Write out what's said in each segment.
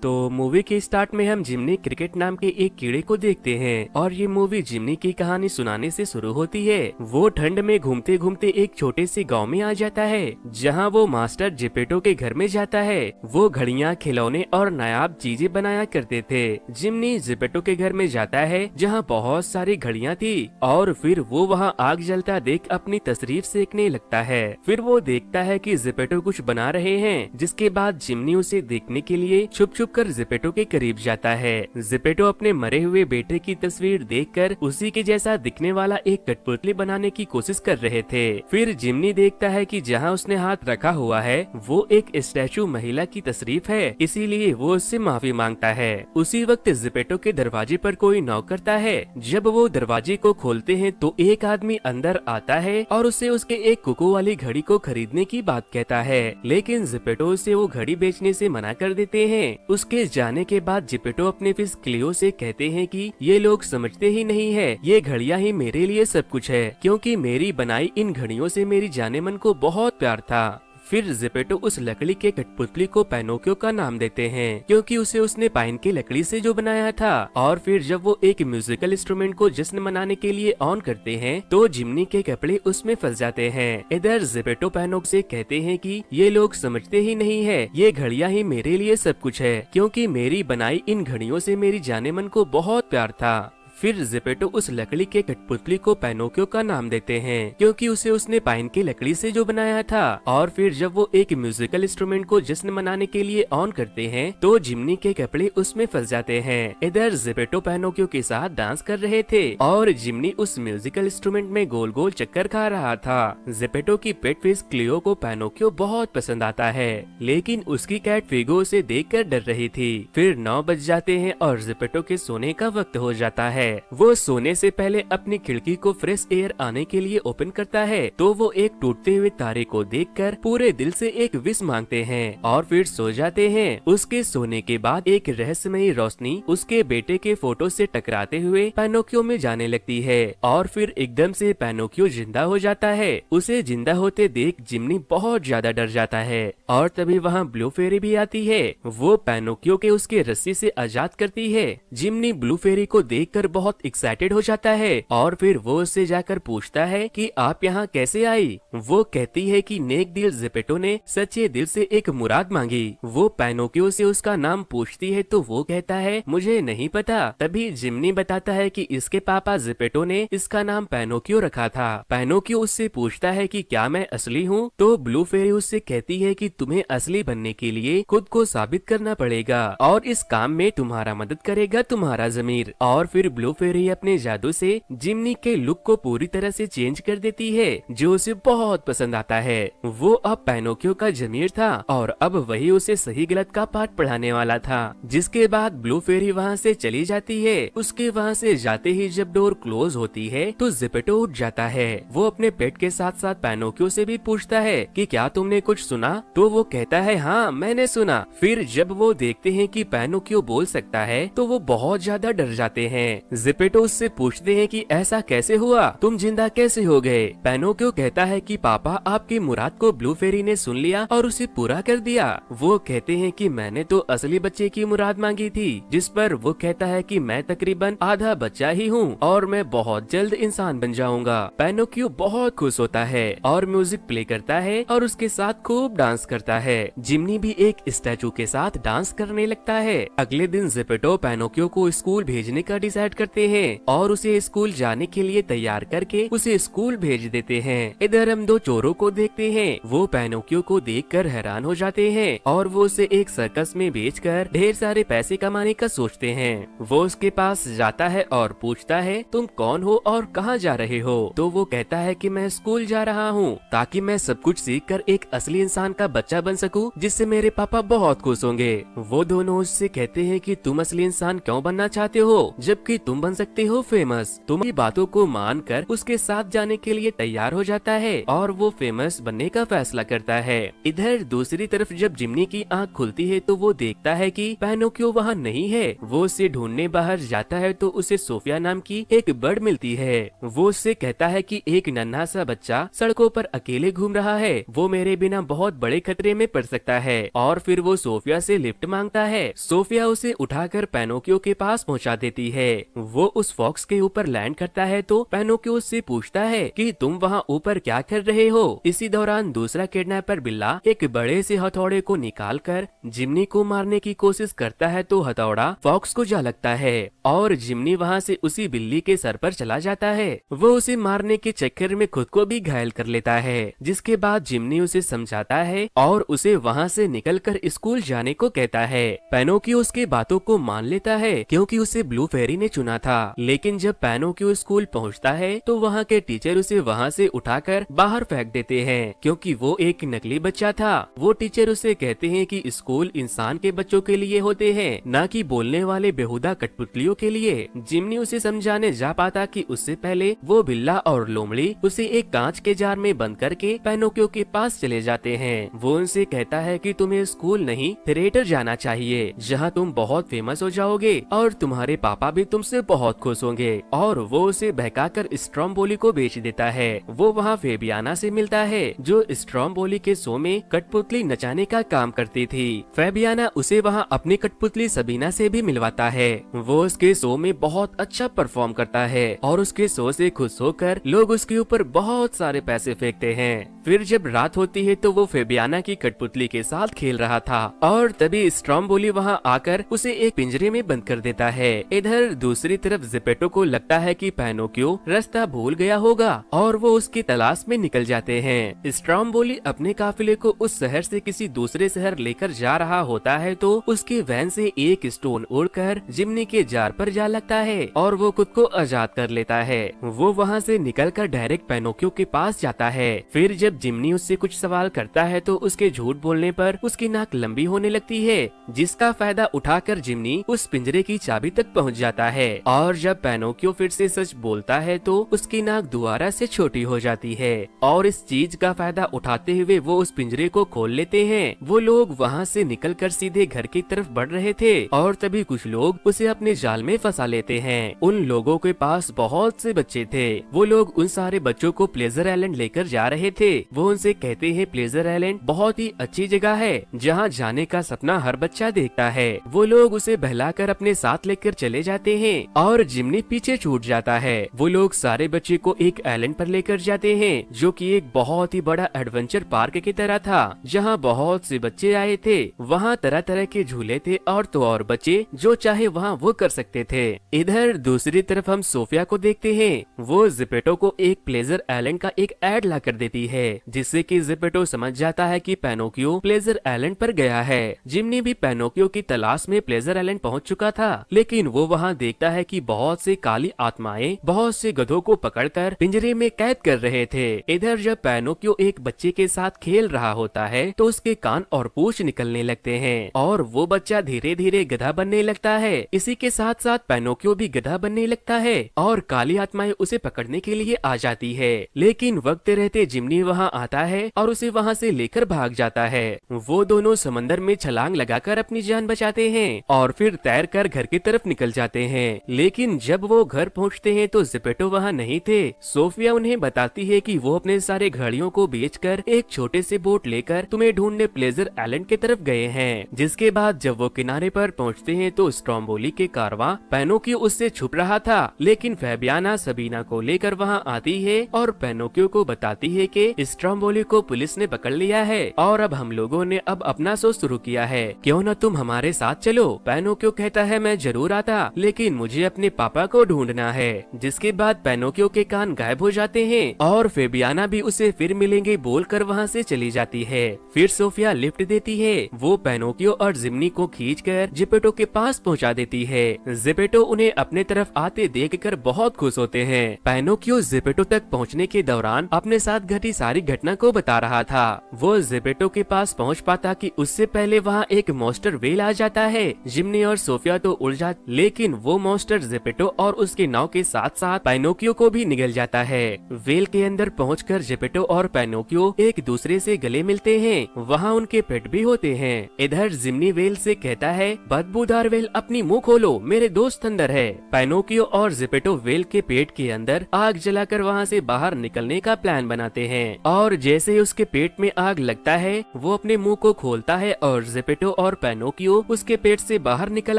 तो मूवी के स्टार्ट में हम जिमनी क्रिकेट नाम के एक कीड़े को देखते हैं और ये मूवी जिमनी की कहानी सुनाने से शुरू होती है। वो ठंड में घूमते घूमते एक छोटे से गांव में आ जाता है जहां वो मास्टर जिपेटो के घर में जाता है। वो घड़ियां, खिलौने और नायाब चीजें बनाया करते थे। जिमनी जिपेटो के घर में जाता है जहां बहुत सारी घड़ियां थी और फिर वो वहां आग जलता देख अपनी तस्वीर सेकने लगता है। फिर वो देखता है कि जिपेटो कुछ बना रहे हैं, जिसके बाद जिमनी उसे देखने के लिए छुप छुप कर जिपेटो के करीब जाता है। जिपेटो अपने मरे हुए बेटे की तस्वीर देखकर उसी के जैसा दिखने वाला एक कठपुतली बनाने की कोशिश कर रहे थे। फिर जिमनी देखता है कि जहां उसने हाथ रखा हुआ है वो एक स्टैचू महिला की तस्वीर है, इसीलिए वो उससे माफी मांगता है। उसी वक्त जिपेटो के दरवाजे पर कोई नॉक करता है। जब वो दरवाजे को खोलते हैं तो एक आदमी अंदर आता है और उसे उसके एक कुकू वाली घड़ी को खरीदने की बात कहता है, लेकिन जिपेटो उसे वो घड़ी बेचने से मना कर देते हैं। उसके जाने के बाद जिपेटो अपने फिश क्लियो से कहते हैं कि ये लोग समझते ही नहीं है, ये घड़ियां ही मेरे लिए सब कुछ है, क्योंकि मेरी बनाई इन घड़ियों से मेरी जाने मन को बहुत प्यार था। फिर जिपेटो उस लकड़ी के कठपुतली को पैनोकियो का नाम देते हैं, क्योंकि उसे उसने पाइन की लकड़ी से जो बनाया था। और फिर जब वो एक म्यूजिकल इंस्ट्रूमेंट को जश्न मनाने के लिए ऑन करते हैं तो जिमनी के कपड़े उसमें फंस जाते हैं। इधर जिपेटो पैनोक से कहते हैं कि ये लोग समझते ही नहीं है, ये घड़ियां ही मेरे लिए सब कुछ है, क्योंकि मेरी बनाई इन घड़ियों से मेरी जाने मन को बहुत प्यार था। फिर जिपेटो उस लकड़ी के कठपुतली को पैनोकियो का नाम देते हैं, क्योंकि उसे उसने पाइन की लकड़ी से जो बनाया था। और फिर जब वो एक म्यूजिकल इंस्ट्रूमेंट को जश्न मनाने के लिए ऑन करते हैं तो जिमनी के कपड़े उसमें फंस जाते हैं। इधर जिपेटो पैनोकियो के साथ डांस कर रहे थे और जिमनी उस म्यूजिकल इंस्ट्रूमेंट में गोल गोल चक्कर खा रहा था। जिपेटो की पेट फिश क्लियो को पैनोकियो बहुत पसंद आता है, लेकिन उसकी कैट फिगो उसे देखकर डर रही थी। फिर 9 बज जाते हैं और जिपेटो के सोने का वक्त हो जाता है। वो सोने से पहले अपनी खिड़की को फ्रेश एयर आने के लिए ओपन करता है तो वो एक टूटते हुए तारे को देखकर पूरे दिल से एक विश मांगते हैं और फिर सो जाते हैं। उसके सोने के बाद एक रहस्यमयी रोशनी उसके बेटे के फोटो से टकराते हुए पैनोकियो में जाने लगती है और फिर एकदम से पैनोकियो जिंदा हो जाता है। उसे जिंदा होते देख जिमनी बहुत ज्यादा डर जाता है और तभी वहाँ ब्लू फेरी भी आती है। वो पैनोकियो के उसके रस्सी से आजाद करती है। जिमनी ब्लू फेरी को देखकर बहुत एक्साइटेड हो जाता है और फिर वो उससे जाकर पूछता है कि आप यहाँ कैसे आई। वो कहती है कि नेक दिल जिपेटो ने सच्चे दिल से एक मुराद मांगी। वो पैनोकियो से उसका नाम पूछती है तो वो कहता है मुझे नहीं पता। तभी जिमनी बताता है कि इसके पापा जिपेटो ने इसका नाम पैनोकियो रखा था। पैनोकियो उससे पूछता है कि क्या मैं असली हूँ, तो ब्लू फेरी उससे कहती है कि तुम्हें असली बनने के लिए खुद को साबित करना पड़ेगा और इस काम में तुम्हारा मदद करेगा तुम्हारा ज़मीर। और फिर ब्लू फेरी अपने जादू से जिमनी के लुक को पूरी तरह से चेंज कर देती है, जो उसे बहुत पसंद आता है। वो अब पैनोकियो का ज़मीर था और अब वही उसे सही गलत का पाठ पढ़ाने वाला था। जिसके बाद ब्लू फेरी वहाँ से चली जाती है। उसके वहाँ से जाते ही जब डोर क्लोज होती है तो जिपेटो उठ जाता है। वो अपने पेट के साथ साथ पैनोकियो से भी पूछता है कि क्या तुमने कुछ सुना, तो वो कहता है हाँ मैंने सुना। फिर जब वो देखते हैं कि पैनोकियो बोल सकता है तो वो बहुत ज्यादा डर जाते हैं। जिपेटो उससे पूछते हैं कि ऐसा कैसे हुआ, तुम जिंदा कैसे हो गए। पैनोकियो कहता है कि पापा आपकी मुराद को ब्लू फेरी ने सुन लिया और उसे पूरा कर दिया। वो कहते हैं कि मैंने तो असली बच्चे की मुराद मांगी थी, जिस पर वो कहता है कि मैं तकरीबन आधा बच्चा ही हूँ और मैं बहुत जल्द इंसान बन जाऊंगा। पैनोकियो बहुत खुश होता है और म्यूजिक प्ले करता है और उसके साथ खूब डांस करता है। जिमनी भी एक स्टैचू के साथ डांस करने लगता है। अगले दिन जिपेटो पैनोकियो को स्कूल भेजने का डिसाइड करते हैं और उसे स्कूल जाने के लिए तैयार करके उसे स्कूल भेज देते हैं। इधर हम 2 चोरों को देखते हैं। वो पैनोकियो को देखकर हैरान हो जाते हैं और वो उसे एक सर्कस में बेचकर ढेर सारे पैसे कमाने का सोचते हैं। वो उसके पास जाता है और पूछता है तुम कौन हो और कहाँ जा रहे हो। तो वो कहता है कि मैं स्कूल जा रहा हूँ ताकि मैं सब कुछ सीख कर एक असली इंसान का बच्चा बन सकूँ, जिससे मेरे पापा बहुत खुश होंगे। वो दोनों उससे कहते हैं कि तुम असली इंसान क्यों बनना चाहते हो जबकि तुम बन सकते हो फेमस। तुम्हारी बातों को मानकर उसके साथ जाने के लिए तैयार हो जाता है और वो फेमस बनने का फैसला करता है। इधर दूसरी तरफ जब जिम्नी की आंख खुलती है तो वो देखता है कि पैनोकियो वहाँ नहीं है। वो उसे ढूंढने बाहर जाता है तो उसे सोफिया नाम की एक बर्ड मिलती है। वो उससे कहता है कि एक नन्हा सा बच्चा सड़कों पर अकेले घूम रहा है, वो मेरे बिना बहुत बड़े खतरे में पड़ सकता है। और फिर वो सोफिया से लिफ्ट मांगता है। सोफिया उसे उठाकर पैनोकियो के पास पहुंचा देती है। वो उस फॉक्स के ऊपर लैंड करता है तो पैनोकियो उससे पूछता है कि तुम वहाँ ऊपर क्या कर रहे हो। इसी दौरान दूसरा किडनैपर बिल्ला एक बड़े से हथौड़े को निकालकर जिम्नी को मारने की कोशिश करता है तो हथौड़ा फॉक्स को जा लगता है और जिम्नी वहाँ से उसी बिल्ली के सर पर चला जाता है। वो उसे मारने के चक्कर में खुद को भी घायल कर लेता है, जिसके बाद जिम्नी उसे समझाता है और उसे वहाँ से निकलकर स्कूल जाने को कहता है। पैनोकियो उसके बातों को मान लेता है क्योंकि उसे ब्लू फेरी ने चुना था। लेकिन जब पैनोकियो स्कूल पहुँचता है तो वहाँ के टीचर उसे वहाँ से उठाकर बाहर फेंक देते हैं क्योंकि वो एक नकली बच्चा था। वो टीचर उसे कहते हैं कि स्कूल इंसान के बच्चों के लिए होते हैं, न कि बोलने वाले बेहुदा कठपुतलियों के लिए। जिम्नी उसे समझाने जा पाता कि उससे पहले वो बिल्ला और लोमड़ी उसे एक कांच के जार में बंद करके पैनोकियो के पास चले जाते हैं। वो उनसे कहता है कि तुम्हें स्कूल नहीं थिएटर जाना चाहिए, जहाँ तुम बहुत फेमस हो जाओगे और तुम्हारे पापा भी तुमसे बहुत खुश होंगे। और वो उसे बहकाकर स्ट्रॉम्बोली को बेच देता है। वो वहाँ फेबियाना से मिलता है जो स्ट्रॉम्बोली के शो में कठपुतली नचाने का काम करती थी। फेबियाना उसे वहाँ अपनी कठपुतली सबीना से भी मिलवाता है। वो उसके शो में बहुत अच्छा परफॉर्म करता है और उसके शो से खुश होकर लोग उसके ऊपर बहुत सारे पैसे फेंकते हैं। फिर जब रात होती है तो वो फेबियाना की कठपुतली के साथ खेल रहा था और तभी स्ट्रॉम्बोली वहाँ आकर उसे एक पिंजरे में बंद कर देता है। इधर दूसरी तरफ जिपेटो को लगता है कि पैनोकियो रास्ता भूल गया होगा और वो उसकी तलाश में निकल जाते हैं। स्ट्रॉम्बोली अपने काफिले को उस शहर से किसी दूसरे शहर लेकर जा रहा होता है तो उसके वैन से एक स्टोन उड़कर जिम्नी के जार पर जा लगता है और वो खुद को आजाद कर लेता है। वो वहाँ से निकलकर डायरेक्ट पैनोकियो के पास जाता है। फिर जब जिम्नी उससे कुछ सवाल करता है तो उसके झूठ बोलने पर उसकी नाक लंबी होने लगती है, जिसका फायदा उठाकर जिम्नी उस पिंजरे की चाबी तक पहुँच जाता है। और जब पैनोकियो फिर से सच बोलता है तो उसकी नाक दोबारा से छोटी हो जाती है और इस चीज का फायदा उठाते हुए वो उस पिंजरे को खोल लेते हैं। वो लोग वहाँ से निकलकर सीधे घर की तरफ बढ़ रहे थे और तभी कुछ लोग उसे अपने जाल में फंसा लेते हैं। उन लोगों के पास बहुत से बच्चे थे। वो लोग उन सारे बच्चों को प्लेजर आइलैंड लेकर जा रहे थे। वो उनसे कहते हैं प्लेजर आइलैंड बहुत ही अच्छी जगह है जहाँ जाने का सपना हर बच्चा देखता है। वो लोग उसे बहलाकर अपने साथ लेकर चले जाते हैं और जिम्नी पीछे छूट जाता है। वो लोग सारे बच्चे को एक आइलैंड पर लेकर जाते हैं जो कि एक बहुत ही बड़ा एडवेंचर पार्क की तरह था, जहाँ बहुत से बच्चे आए थे। वहाँ तरह तरह के झूले थे और तो और बच्चे जो चाहे वहाँ वो कर सकते थे। इधर दूसरी तरफ हम सोफिया को देखते हैं। वो जिपेटो को एक प्लेजर आइलैंड का एक एड ला कर देती है, जिससे कि जिपेटो समझ जाता है कि पैनोकियो प्लेजर आइलैंड पर गया है। जिम्नी भी पैनोकियो की तलाश में प्लेजर आइलैंड पहुंच चुका था, लेकिन वो वहां देखता है कि बहुत से काली आत्माएं बहुत से गधों को पकड़कर पिंजरे में कैद कर रहे थे। इधर जब पैनोकियो एक बच्चे के साथ खेल रहा होता है तो उसके कान और पूंछ निकलने लगते हैं और वो बच्चा धीरे धीरे गधा बनने लगता है। इसी के साथ साथ पैनोकियो भी गधा बनने लगता है और काली आत्माएं उसे पकड़ने के लिए आ जाती है। लेकिन वक्त रहते जिम्नी वहाँ आता है और उसे वहाँ से लेकर भाग जाता है। वो दोनों समंदर में छलांग लगाकर अपनी जान बचाते हैं और फिर तैरकर घर की तरफ निकल जाते हैं। लेकिन जब वो घर पहुँचते हैं तो जिपेटो वहाँ नहीं थे। सोफिया उन्हें बताती है कि वो अपने सारे घड़ियों को बेचकर एक छोटे से बोट लेकर तुम्हें ढूंढने प्लेजर आइलैंड की तरफ गए हैं। जिसके बाद जब वो किनारे पर पहुँचते हैं तो स्ट्रॉम्बोली के कारवां पैनोकियो उससे छुप रहा था, लेकिन फेबियाना सबीना को लेकर वहाँ आती है और पैनोकियो को बताती है कि स्ट्रॉम्बोली को पुलिस ने पकड़ लिया है और अब हम लोगों ने अब अपना शो शुरू किया है, क्यों न तुम हमारे साथ चलो। पैनोकियो कहता है मैं जरूर आता, लेकिन मुझे अपने पापा को ढूंढना है। जिसके बाद पैनोकियो के कान गायब हो जाते हैं और फेबियाना भी उसे फिर मिलेंगे बोलकर वहाँ से चली जाती है। फिर सोफिया लिफ्ट देती है। वो पैनोकियो और जिम्नी को खींचकर जिपेटो के पास पहुँचा देती है। जिपेटो उन्हें अपने तरफ आते देखकर बहुत खुश होते हैं। पैनोकियो जिपेटो तक पहुँचने के दौरान अपने साथ घटी सारी घटना को बता रहा था। वो जिपेटो के पास पहुँच पाता कि उससे पहले वहाँ एक मॉन्स्टर वेल आ जाता है। जिम्नी और सोफिया तो उड़ जाते, लेकिन वो मॉन्स्टर जेपेटो और उसके नाव के साथ साथ पैनोकियो को भी निगल जाता है। वेल के अंदर पहुंचकर जेपेटो और पैनोकियो एक दूसरे से गले मिलते हैं। वहाँ उनके पेट भी होते हैं। इधर जिम्नी वेल से कहता है, बदबूदार वेल अपनी मुंह खोलो, मेरे दोस्त अंदर है। पैनोकियो और जेपेटो वेल के पेट के अंदर आग जलाकर वहाँ से बाहर निकलने का प्लान बनाते हैं और जैसे उसके पेट में आग लगता है वो अपने मुंह को खोलता है और जेपेटो और पैनोकियो उसके पेट से बाहर निकल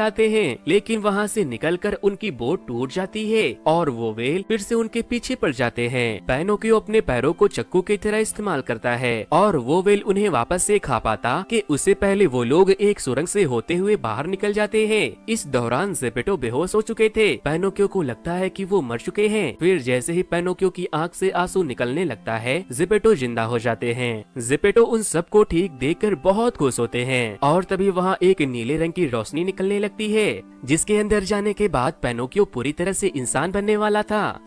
आते हैं। लेकिन वहाँ से निकलकर उनकी बोट टूट जाती है और वो वेल फिर से उनके पीछे पड़ जाते हैं। पैनोकियो अपने पैरों को चक्कू की तरह इस्तेमाल करता है और वो वेल उन्हें वापस से खा पाता कि उससे पहले वो लोग एक सुरंग से होते हुए बाहर निकल जाते हैं। इस दौरान जेपेटो बेहोश हो चुके थे। पैनोकियो को लगता है कि वो मर चुके हैं। फिर जैसे ही पैनोकियो की आंख से आंसू निकलने लगता है, जेपेटो जिंदा हो जाते हैं। जेपेटो उन सबको ठीक देखकर बहुत खुश होते हैं और तभी वहाँ एक नीले रंग की रोशनी निकलने लगती है जिसके अंदर जाने के बाद पैनोकियो पूरी तरह से इंसान बनने वाला था।